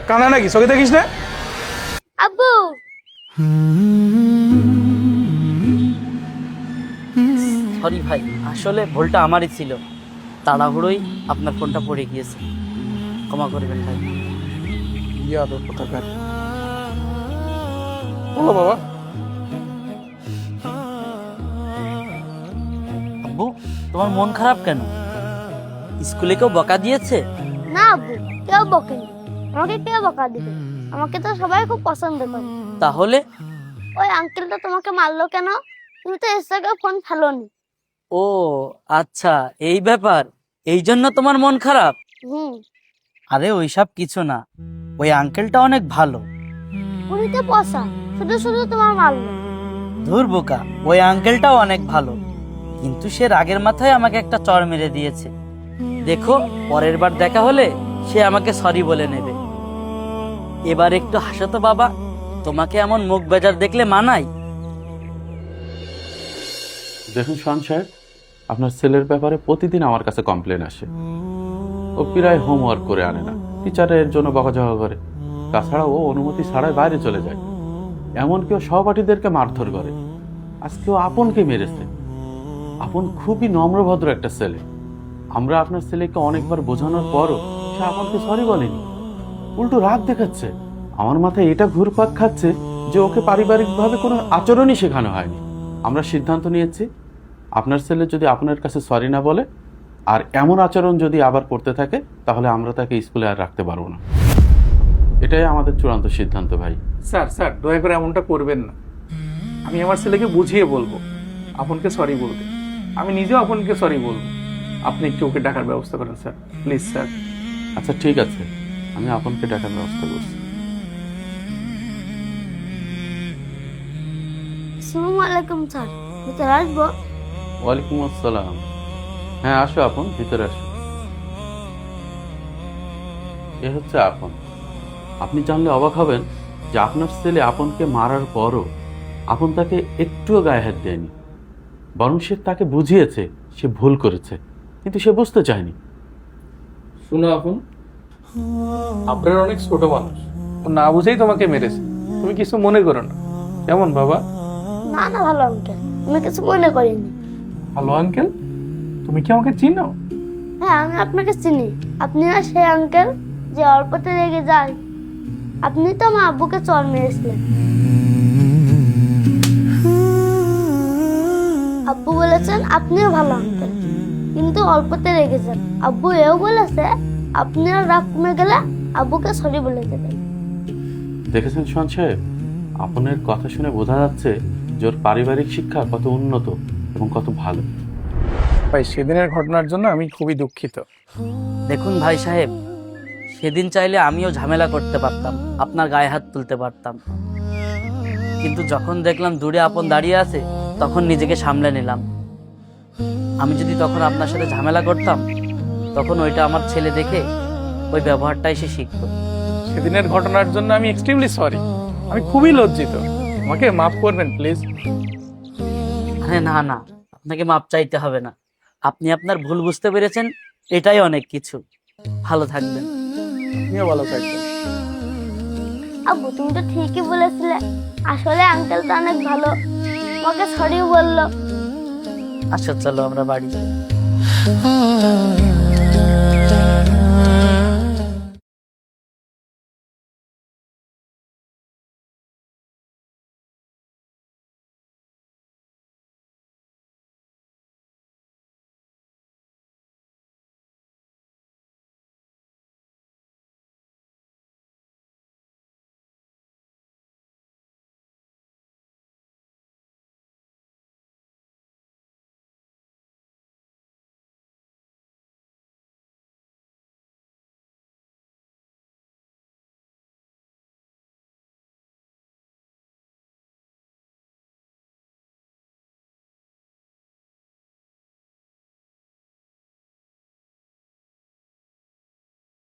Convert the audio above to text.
কানা নাকি চোখে দেখিস না? আব্বু সরি ভাই, আসলে ভুলটা আমারই ছিল, তাড়াহুড়োই আপনার ফোনটা পড়ে গিয়েছে, ক্ষমা করবেন ভাই। ইয়াদ কোথাকার। বলো বাবা। আব্বু, তোমার মন খারাপ কেন? স্কুলে কেউ বকা দিয়েছে? না আব্বু, কেউ বকেনি। আমাকে কেউ বকা দিবে? আমাকে তো সবাই খুব পছন্দ করে। তাহলে ওই আঙ্কেলটা তোমাকে মারলো কেন? তুমি তো এর থেকে ফোন ফেলোনি। ও আচ্ছা, এই ব্যাপার, এই জন্য তোমার মন খারাপ? হুম, আরে ওইসব কিছু না, ওই আঙ্কেলটা অনেক ভালো। উনি তো পয়সা, শুধু শুধু তোমার মারলো। ধুর বোকা, ওই আঙ্কেলটাও অনেক ভালো, কিন্তু সে রাগের মাথায় আমাকে একটা চড় মেরে দিয়েছে। দেখো, পরের বার দেখা হলে সে আমাকে সরি বলে নেবে। এবার একটু হাসো তো বাবা, তোমাকে এমন মুখ বেজার দেখলে মানায়? দেখুন শান সাহেব, আপনার ছেলের ব্যাপারে প্রতিদিন আমার কাছে কমপ্লেন আসে। ও প্রায় হোমওয়ার্ক করে আনে না, টিচারের জন্য বকাঝকা করে। তাছাড়া ও অনুমতি ছাড়াই বাইরে চলে যায়, এমনকি ও সহপাঠীদেরকে মারধর করে। আজকে ও আপনকে মেরেছে। আপন খুবই নম্রভদ্র একটা ছেলে। আমরা আপনার ছেলেকে অনেকবার বোঝানোর পরও সে আপনকে সরি বলেনি, উল্টো রাগ দেখাচ্ছে। আমার মাথায় এটা ঘুরপাক খাচ্ছে যে ওকে পারিবারিকভাবে কোনো আচরণই শেখানো হয়নি। আমরা সিদ্ধান্ত নিয়েছি, আপনার ছেলে যদি আপনার কাছে সরি না বলে আর এমন আচরণ যদি আবার করতে থাকে, তাহলে আমরা তাকে স্কুলে আর রাখতে পারবো না। এটাই আমাদের চূড়ান্ত সিদ্ধান্ত ভাই। স্যার স্যার দয়া করে এমনটা করবেন না। আমি আমার ছেলেকে বুঝিয়ে বলবো আপনকে সরি বলতে। আমি নিজেও আপনকে সরি বলবো। আপনি একটু ওকে ডাকার ব্যবস্থা করেন স্যার, প্লিজ স্যার। আচ্ছা ঠিক আছে, আমি আপনকে ডাকার ব্যবস্থা করছি। আসসালামু আলাইকুম স্যার, ভিতরে আসবো? ওয়ালাইকুম আসসালাম। হ্যাঁ আসো আপন, ভিতরে আসো। এ হচ্ছে আপন। আপনি জানলে অবাক হবেন যে আপনার ছেলে আপনকে মারার পরও আপন তাকে একটুও গায়ে হাত দেয়নি, বরং সে তাকে বুঝিয়েছে সে ভুল করেছে, কিন্তু সে বুঝতে চায়নি। শুনো আপন, আপনার অনেক ছোট মানুষ, ও না বুঝেই তোমাকে মেরেছে। তুমি কিছু মনে করো না, কেমন বাবা? না না, ভালো আঙ্কেল, আমি কিছু মনে করিনি। হ্যালো আঙ্কেল, তুমি কি আমাকে চিনো? হ্যাঁ, আমি আপনাকে চিনি। আপনি না সেই আঙ্কেল যে অল্পতে রেগে যায়? আপনি তো আমার আব্বুকে চড় মেরেছিলেন। আব্বু বলেছেন আপনিও ভালো আঙ্কেল, কিন্তু অল্পতে রেগে যান। আব্বু এও বলেছে আপনার রাগ কমে গেলে আব্বুকে সরি বলে দেবেন। দেখেছেন শান সাহেব, আপনের কথা শুনে বোঝা যাচ্ছে যে ওর পারিবারিক শিক্ষা কত উন্নত এবং কত ভালো। ভাই, সেদিনের ঘটনার জন্য আমি খুবই দুঃখিত। দেখুন ভাই সাহেব, সেদিন চাইলে আমিও ঝামেলা করতে পারতাম, আপনার গায়ে হাত তুলতে পারতাম, কিন্তু যখন দেখলাম দূরে আপন দাঁড়িয়ে আছে, তখন নিজেকে সামলে নিলাম। আমি যদি তখন আপনার সাথে ঝামেলা করতাম, তখন ওইটা আমার ছেলে দেখে ওই ব্যবহারটাই সে শিখতো। সেদিনের ঘটনার জন্য আমি এক্সট্রিমলি সরি। আমি খুবই লজ্জিত, আমাকে মাফ করবেন প্লিজ। আরে না না, আপনাকে মাপ চাইতে হবে না, আপনি আপনার ভুল বুঝতে পেরেছেন, এটাই অনেক কিছু। ভালো থাকবেন। তুমিও ভালো থাকবেন। আব্বু, তুমি তো ঠিকই বলেছিলে, আসলে আঙ্কেলটা অনেক ভালো, আমাকে সরিও বললো। আচ্ছা চলো আমরা বাড়ি যাই।